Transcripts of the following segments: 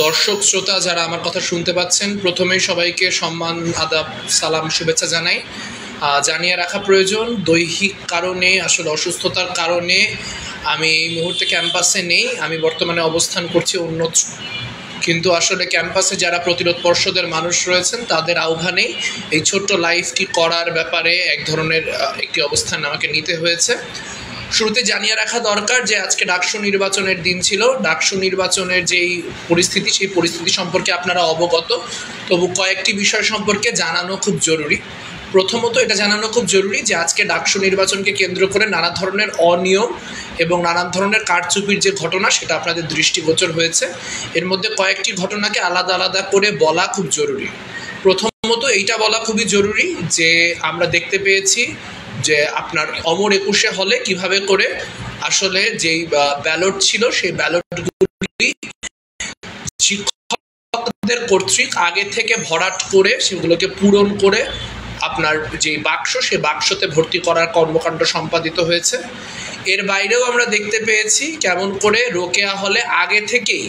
দর্শক শ্রোতা যারা আমার কথা শুনতে পাচ্ছেন, প্রথমেই সবাইকে সম্মান, আদাব, সালাম, শুভেচ্ছা জানাই। জানিয়ে রাখা প্রয়োজন, দৈহিক কারণে, আসলে অসুস্থতার কারণে আমি এই মুহূর্তে ক্যাম্পাসে নেই। আমি বর্তমানে অবস্থান করছি অন্যত্র, কিন্তু আসলে ক্যাম্পাসে যারা প্রতিরোধ পর্ষদের মানুষ রয়েছেন তাদের আহ্বানেই এই ছোট্ট লাইভটি করার ব্যাপারে এক ধরনের একটি অবস্থান আমাকে নিতে হয়েছে। শুরুতে জানিয়ে রাখা দরকার যে আজকে ডাকসু নির্বাচনের দিন ছিল। ডাকসু নির্বাচনের যেই পরিস্থিতি, সেই পরিস্থিতি সম্পর্কে আপনারা অবগত, তবু কয়েকটি বিষয় সম্পর্কে জানানো খুব জরুরি। প্রথমত এটা জানানো খুব জরুরি যে আজকে ডাকসু নির্বাচনকে কেন্দ্র করে নানা ধরনের অনিয়ম এবং নানান ধরনের কারচুপির যে ঘটনা, সেটা আপনাদের দৃষ্টিগোচর হয়েছে। এর মধ্যে কয়েকটি ঘটনাকে আলাদা আলাদা করে বলা খুব জরুরি। প্রথমত এইটা বলা খুবই জরুরি যে আমরা দেখতে পেয়েছি যে আপনার অমর ২১ হলে কিভাবে করে আসলে যেই ব্যালট ছিল, সেই ব্যালটগুলি শিক্ষকদের কর্তৃক আগে থেকে ভরাট করে সেগুলোকে পূরণ করে আপনার যে বাক্স, সে বাক্সতে ভর্তি করার কর্মকাণ্ড সম্পাদিত হয়েছে। এর বাইরেও আমরা দেখতে পেয়েছি কেমন করে রোকেয়া হলে আগে থেকেই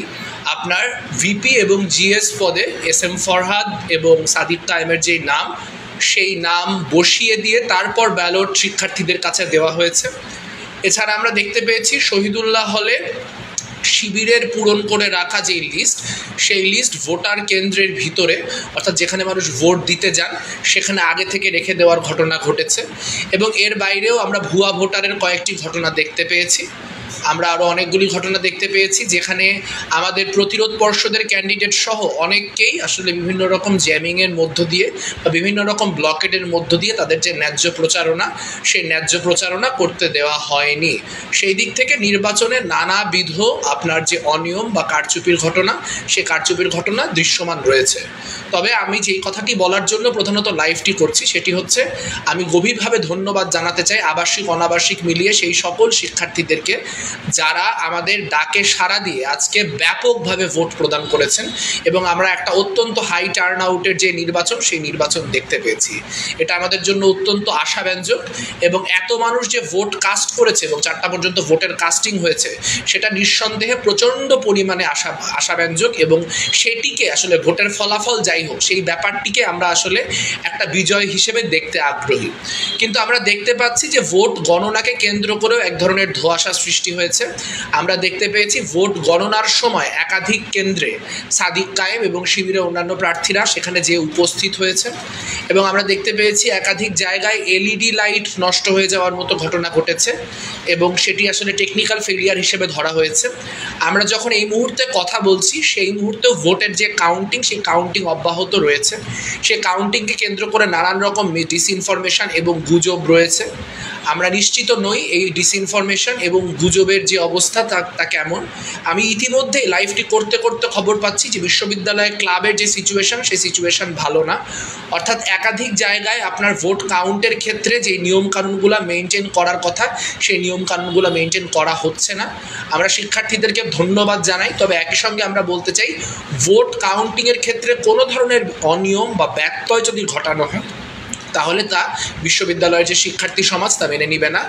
আপনার ভিপি এবং জিএস পদে এস এম ফরহাদ এবং সাদিক কায়েমের যেই নাম, সেই নাম বসিয়ে দিয়ে তারপর ব্যালট শিক্ষার্থীদের কাছে দেওয়া হয়েছে। এছাড়া আমরা দেখতে পেয়েছি শহীদুল্লাহ হলে শিবিরের পূরণ করে রাখা যে লিস্ট, সেই লিস্ট ভোটার কেন্দ্রের ভিতরে, অর্থাৎ যেখানে মানুষ ভোট দিতে যান, সেখানে আগে থেকে রেখে দেওয়ার ঘটনা ঘটেছে। এবং এর বাইরেও আমরা ভুয়া ভোটারের কয়েকটি ঘটনা দেখতে পেয়েছি। আমরা আরও অনেকগুলি ঘটনা দেখতে পেয়েছি যেখানে আমাদের প্রতিরোধ পর্ষদের ক্যান্ডিডেট সহ অনেককেই আসলে বিভিন্ন রকম জ্যামিংয়ের মধ্য দিয়ে বা বিভিন্ন রকম ব্লকেটের মধ্য দিয়ে তাদের যে ন্যায্য প্রচারণা, সেই ন্যায্য প্রচারণা করতে দেওয়া হয়নি। সেই দিক থেকে নির্বাচনে নানাবিধ আপনার যে অনিয়ম বা কারচুপির ঘটনা, সেই কারচুপির ঘটনা দৃশ্যমান রয়েছে। তবে আমি যেই কথাটি বলার জন্য প্রধানত লাইভটি করছি, সেটি হচ্ছে আমি গভীরভাবে ধন্যবাদ জানাতে চাই আবাসিক অনাবাসিক মিলিয়ে সেই সকল শিক্ষার্থীদেরকে যারা আমাদের ডাকে সাড়া দিয়ে আজকে ব্যাপকভাবে ভোট প্রদান করেছেন এবং আমরা একটা অত্যন্ত হাই টার্ন আউটের যে নির্বাচন, সেই নির্বাচন দেখতে পেয়েছি। এটা আমাদের জন্য অত্যন্ত আশাব্যঞ্জক এবং এত মানুষ যে ভোট কাস্ট করেছে এবং ৪টা পর্যন্ত ভোটের কাস্টিং হয়েছে, সেটা নিঃসন্দেহে প্রচণ্ড পরিমাণে আশাব্যঞ্জক এবং সেটিকে আসলে ভোটের ফলাফল যাই হোক, সেই ব্যাপারটিকে আমরা আসলে একটা বিজয় হিসেবে দেখতে আগ্রহী। কিন্তু আমরা দেখতে পাচ্ছি যে ভোট গণনাকে কেন্দ্র করেও এক ধরনের ধোঁয়াশা সৃষ্টি হয়েছে। আমরা দেখতে পেয়েছি ভোট গণনার সময় একাধিক কেন্দ্রে সাদিক কায়েম এবং শিবিরের অন্যান্য প্রার্থীরা সেখানে যে উপস্থিত হয়েছে এবং আমরা দেখতে পেয়েছি একাধিক জায়গায় এলইডি লাইট নষ্ট হয়ে যাওয়ার মতো ঘটনা ঘটেছে এবং সেটি আসলে টেকনিক্যাল ফেলিয়ার হিসেবে ধরা হয়েছে। আমরা যখন এই মুহূর্তে কথা বলছি, সেই মুহূর্তেও ভোটের যে কাউন্টিং, সেই কাউন্টিং অব্যাহত রয়েছে। সেই কাউন্টিংকে কেন্দ্র করে নানান রকম ডিসইনফরমেশন এবং গুজব রয়েছে। আমরা নিশ্চিত নই এই ডিসইনফরমেশন এবং গুজবের যে অবস্থা তা কেমন। আমি ইতিমধ্যে লাইভটি করতে করতে খবর পাচ্ছি যে বিশ্ববিদ্যালয় ক্লাবের যে সিচুয়েশন, সেই সিচুয়েশন ভালো না। অর্থাৎ একাধিক জায়গায় আপনার ভোট কাউন্টের ক্ষেত্রে যে নিয়মকানুনগুলো মেনটেন করার কথা, সেই নিয়মকানুনগুলো মেনটেন করা হচ্ছে না। আমরা শিক্ষার্থীদেরকে ধন্যবাদ জানাই, তবে একই সঙ্গে আমরা বলতে চাই ভোট কাউন্টিংয়ের ক্ষেত্রে কোনো ধরনের অনিয়ম বা ব্যত্যয় যদি ঘটানো হয়, তাহলে তা বিশ্ববিদ্যালয়ের যে শিক্ষার্থী সমাজ তা মেনে নিবে না।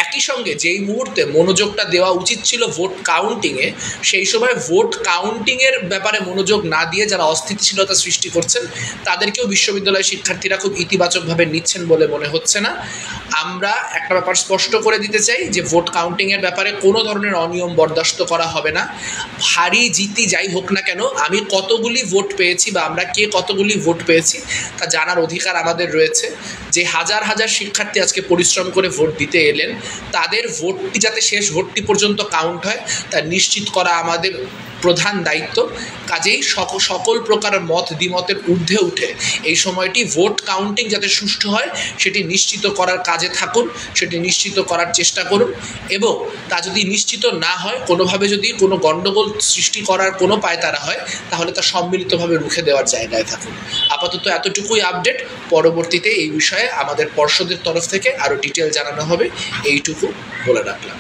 একই সঙ্গে যেই মুহূর্তে মনোযোগটা দেওয়া উচিত ছিল ভোট কাউন্টিংয়ে, সেই সময় ভোট কাউন্টিংয়ের ব্যাপারে মনোযোগ না দিয়ে যারা অস্থিতিশীলতা সৃষ্টি করছেন, তাদেরকেও বিশ্ববিদ্যালয়ের শিক্ষার্থীরা খুব ইতিবাচকভাবে নিচ্ছেন বলে মনে হচ্ছে না। আমরা একটা ব্যাপার স্পষ্ট করে দিতে চাই যে ভোট কাউন্টিংয়ের ব্যাপারে কোনো ধরনের অনিয়ম বরদাস্ত করা হবে না। হারি জিতি যাই হোক না কেন, আমি কতগুলি ভোট পেয়েছি বা আমরা কে কতগুলি ভোট পেয়েছি তা জানার অধিকার আমাদের রয়েছে। যে হাজার হাজার শিক্ষার্থী আজকে পরিশ্রম করে ভোট দিতে এলেন, তাদের ভোটটি যাতে শেষ ভোটটি পর্যন্ত কাউন্ট হয় তা নিশ্চিত করা আমাদের প্রধান দায়িত্ব। কাজেই সকল প্রকার মত দ্বিমতের ঊর্ধ্বে উঠে এই সময়টি ভোট কাউন্টিং যাতে সুষ্ঠু হয় সেটি নিশ্চিত করার কাজে থাকুন, সেটি নিশ্চিত করার চেষ্টা করুন এবং তা যদি নিশ্চিত না হয়, কোনোভাবে যদি কোনো গণ্ডগোল সৃষ্টি করার কোনো পায়তারা হয়, তাহলে তা সম্মিলিতভাবে রুখে দেওয়ার জায়গায় থাকুন। আপাতত এতটুকুই আপডেট। পরবর্তীতে এই বিষয়ে আমাদের পর্ষদের তরফ থেকে আরও ডিটেল জানানো হবে, এইটুকু বলে রাখলাম।